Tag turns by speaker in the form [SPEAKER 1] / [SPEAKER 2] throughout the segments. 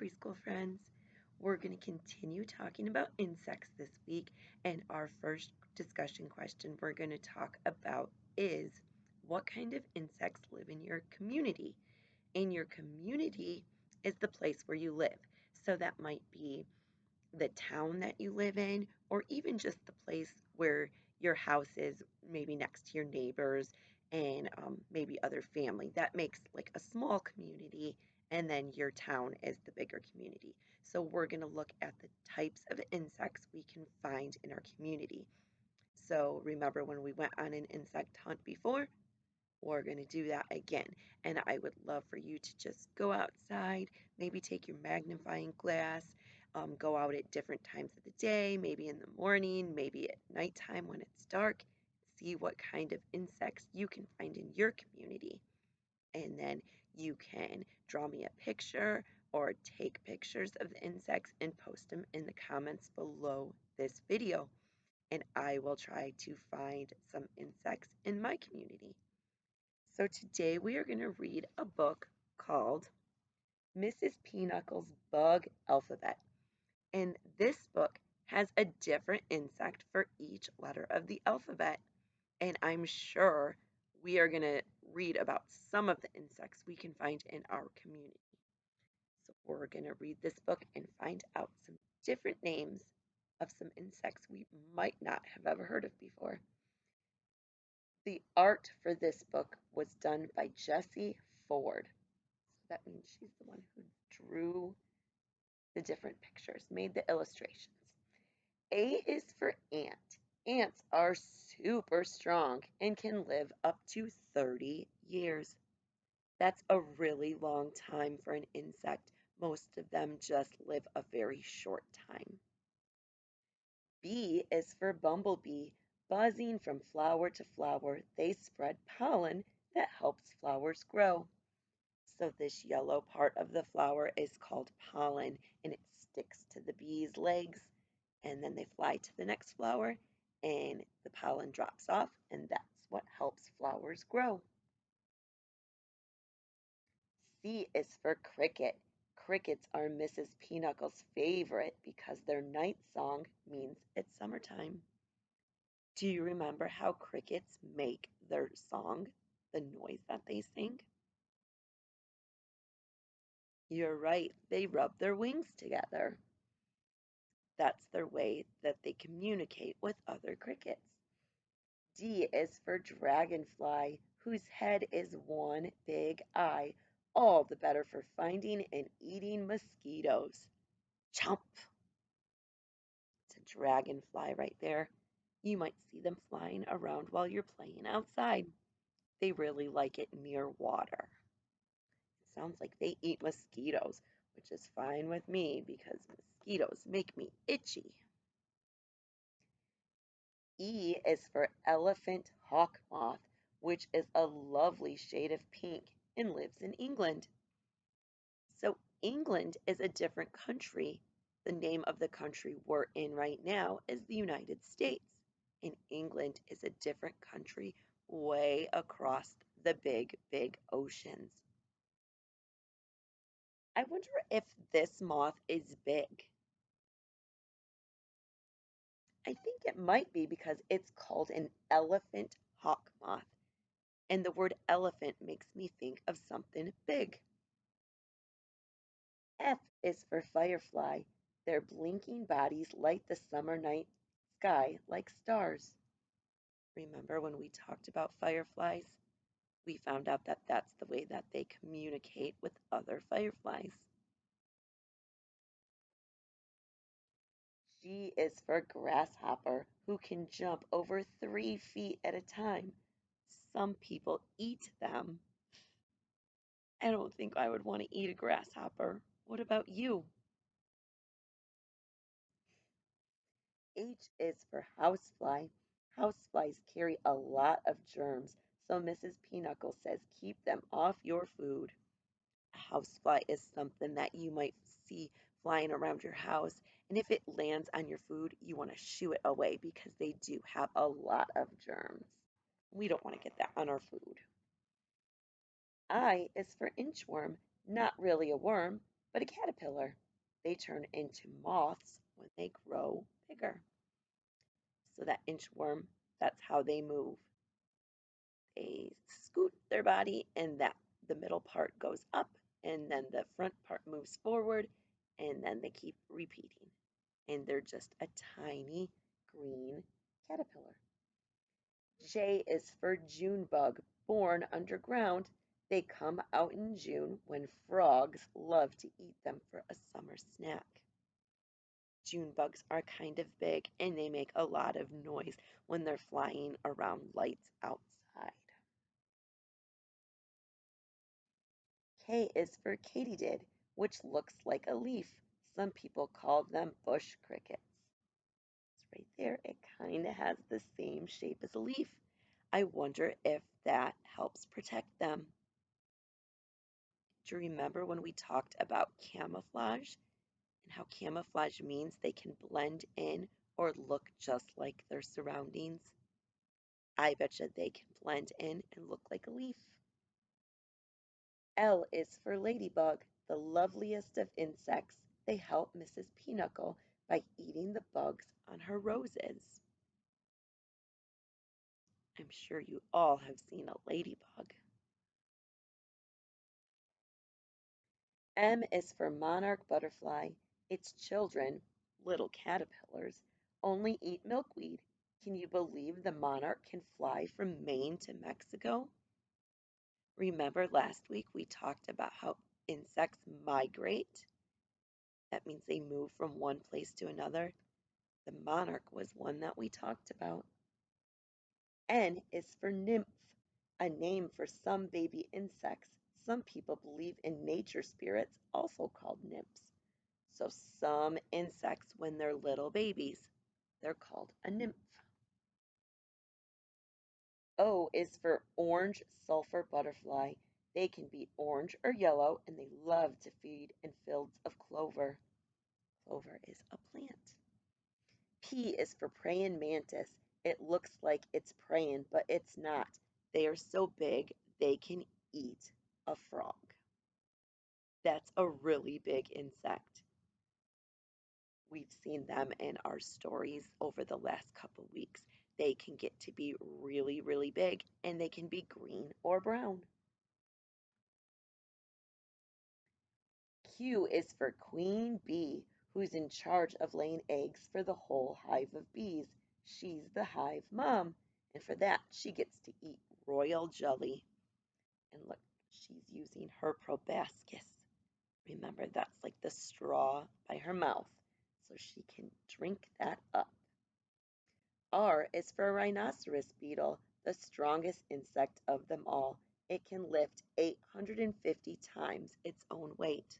[SPEAKER 1] preschool friends. We're going to continue talking about insects this week, and our first discussion question we're going to talk about is what kind of insects live in your community? And your community is the place where you live. So that might be the town that you live in, or even just the place where your house is, maybe next to your neighbors and maybe other family. That makes like a small community, and then your town is the bigger community. So, we're going to look at the types of insects we can find in our community. So, remember when we went on an insect hunt before? We're going to do that again. And I would love for you to just go outside, maybe take your magnifying glass, go out at different times of the day, maybe in the morning, maybe at nighttime when it's dark. See what kind of insects you can find in your community. And then you can draw me a picture or take pictures of the insects and post them in the comments below this video. And I will try to find some insects in my community. So today we are going to read a book called Mrs. Peanuckle's Bug Alphabet. And this book has a different insect for each letter of the alphabet. And I'm sure we are going to read about some of the insects we can find in our community. So we're going to read this book and find out some different names of some insects we might not have ever heard of before. The art for this book was done by Jessie Ford. So that means she's the one who drew the different pictures, made the illustrations. A is for ant. Ants are super strong and can live up to 30 years. That's a really long time for an insect. Most of them just live a very short time. B is for bumblebee. Buzzing from flower to flower, they spread pollen that helps flowers grow. So this yellow part of the flower is called pollen, and it sticks to the bee's legs, and then they fly to the next flower and the pollen drops off, and that's what helps flowers grow. C is for cricket. Crickets are Mrs. Peanuckle's favorite because their night song means it's summertime. Do you remember how crickets make their song, the noise that they sing? You're right, they rub their wings together. That's their way that they communicate with other crickets. D is for dragonfly, whose head is one big eye, all the better for finding and eating mosquitoes. Chomp! It's a dragonfly right there. You might see them flying around while you're playing outside. They really like it near water. It sounds like they eat mosquitoes, which is fine with me because mosquitoes make me itchy. E is for elephant hawk moth, which is a lovely shade of pink and lives in England. So, England is a different country. The name of the country we're in right now is the United States. And England is a different country way across the big, big oceans. I wonder if this moth is big. I think it might be because it's called an elephant hawk moth. And the word elephant makes me think of something big. F is for firefly. Their blinking bodies light the summer night sky like stars. Remember when we talked about fireflies? We found out that that's the way that they communicate with other fireflies. G is for grasshopper, who can jump over 3 feet at a time. Some people eat them. I don't think I would want to eat a grasshopper. What about you? H is for housefly. Houseflies carry a lot of germs, so Mrs. Peanuckle says keep them off your food. A housefly is something that you might see flying around your house, and if it lands on your food, you want to shoo it away because they do have a lot of germs. We don't want to get that on our food. I is for inchworm, not really a worm, But a caterpillar, they turn into moths when they grow bigger. So that inchworm, that's how they move. They scoot their body and that the middle part goes up and then the front part moves forward and then they keep repeating. And they're just a tiny green caterpillar. J is for June bug, born underground. They come out in June when frogs love to eat them for a summer snack. June bugs are kind of big and they make a lot of noise when they're flying around lights outside. K is for katydid, which looks like a leaf. Some people call them bush crickets. It's right there. It kind of has the same shape as a leaf. I wonder if that helps protect them. Do you remember when we talked about camouflage and how camouflage means they can blend in or look just like their surroundings? I bet you they can blend in and look like a leaf. L is for ladybug, the loveliest of insects. They help Mrs. Peanuckle by eating the bugs on her roses. I'm sure you all have seen a ladybug. M is for Monarch Butterfly. Its children, little caterpillars, only eat milkweed. Can you believe the monarch can fly from Maine to Mexico? Remember last week we talked about how insects migrate? That means they move from one place to another. The monarch was one that we talked about. N is for nymph, a name for some baby insects. Some people believe in nature spirits, also called nymphs. So some insects, when they're little babies, they're called a nymph. O is for orange sulfur butterfly. They can be orange or yellow, and they love to feed in fields of clover. Clover is a plant. P is for praying mantis. It looks like it's praying, but it's not. They are so big they can eat a frog. That's a really big insect. We've seen them in our stories over the last couple weeks. They can get to be really, really big and they can be green or brown. Q is for queen bee, who's in charge of laying eggs for the whole hive of bees. She's the hive mom, and for that, she gets to eat royal jelly. And look, she's using her proboscis. Remember, that's like the straw by her mouth, so she can drink that up. R is for rhinoceros beetle, the strongest insect of them all. It can lift 850 times its own weight.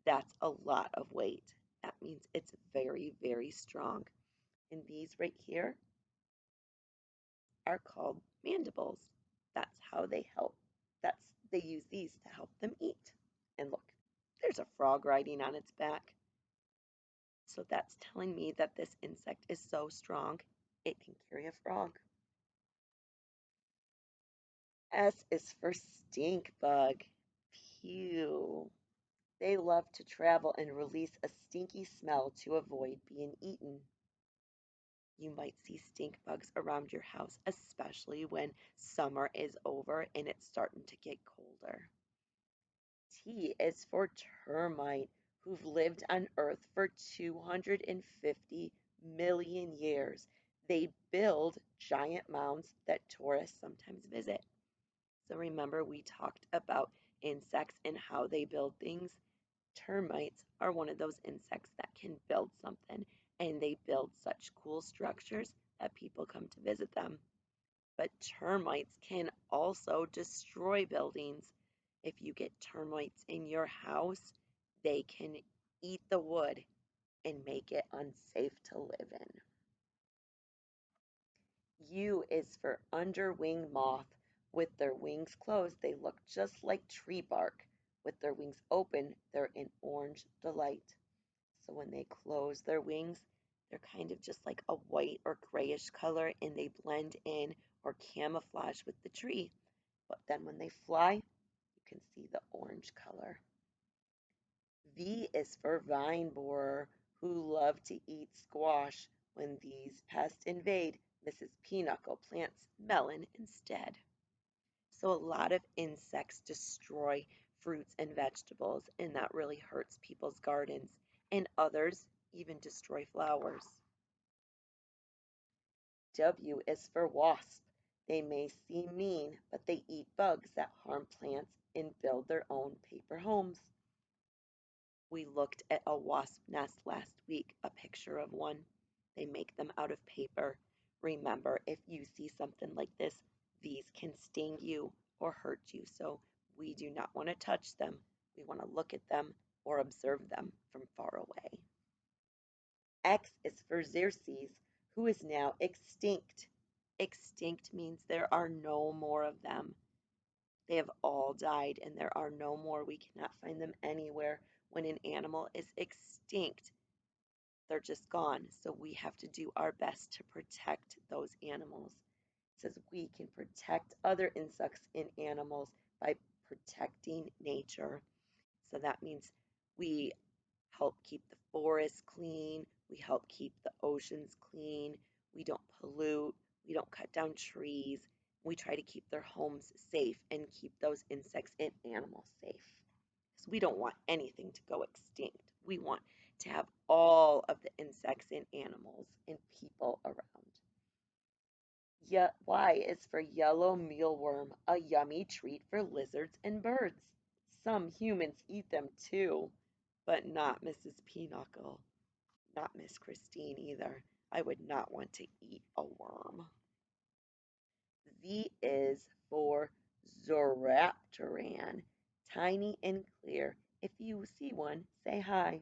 [SPEAKER 1] That's a lot of weight. That means it's very, very strong. And these right here are called mandibles. That's how they help. They use these to help them eat. And look, there's a frog riding on its back. So that's telling me that this insect is so strong, it can carry a frog. S is for stink bug. Phew. They love to travel and release a stinky smell to avoid being eaten. You might see stink bugs around your house, especially when summer is over and it's starting to get colder. T is for termite, who've lived on Earth for 250 million years. They build giant mounds that tourists sometimes visit. So remember, we talked about insects and how they build things. Termites are one of those insects that can build something, and they build such cool structures that people come to visit them. But termites can also destroy buildings. If you get termites in your house, they can eat the wood and make it unsafe to live in. U is for underwing moth. With their wings closed, they look just like tree bark. With their wings open, they're an orange delight. So when they close their wings, they're kind of just like a white or grayish color and they blend in or camouflage with the tree. But then when they fly, you can see the orange color. V is for vine borer, who love to eat squash. When these pests invade, Mrs. Peanuckle plants melon instead. So a lot of insects destroy fruits and vegetables, and that really hurts people's gardens, and others even destroy flowers. W is for wasp. They may seem mean, but they eat bugs that harm plants and build their own paper homes. We looked at a wasp nest last week, a picture of one. They make them out of paper. Remember, if you see something like this, these can sting you or hurt you, so we do not want to touch them. We want to look at them or observe them from far away. X is for Xerxes, who is now extinct. Extinct means there are no more of them. They have all died and there are no more. We cannot find them anywhere. When an animal is extinct, they're just gone. So we have to do our best to protect those animals. It says we can protect other insects and animals by protecting nature. So that means we help keep the forests clean, we help keep the oceans clean, we don't pollute, we don't cut down trees, we try to keep their homes safe and keep those insects and animals safe. So we don't want anything to go extinct. We want to have all of the insects and animals and people around. Y is for yellow mealworm, a yummy treat for lizards and birds. Some humans eat them too, but not Mrs. Peanuckle, not Miss Christine either. I would not want to eat a worm. Z is for Zoraptoran, tiny and clear. If you see one, say hi.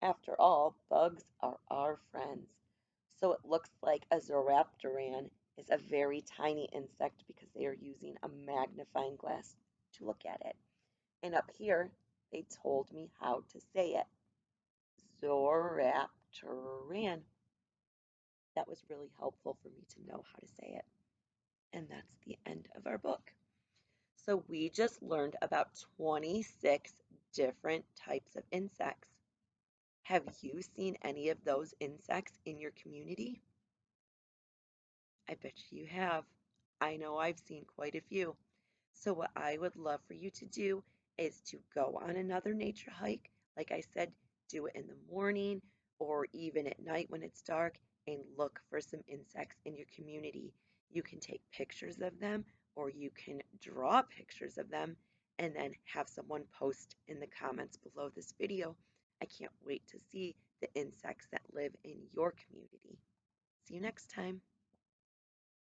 [SPEAKER 1] After all, bugs are our friends. So it looks like a Zoraptoran is a very tiny insect because they are using a magnifying glass to look at it. And up here, they told me how to say it. Zoraptoran. That was really helpful for me to know how to say it. And that's the end of our book. So we just learned about 26 different types of insects. Have you seen any of those insects in your community? I bet you have. I know I've seen quite a few. So what I would love for you to do is to go on another nature hike. Like I said, do it in the morning or even at night when it's dark and look for some insects in your community. You can take pictures of them or you can draw pictures of them and then have someone post in the comments below this video. I can't wait to see the insects that live in your community. See you next time.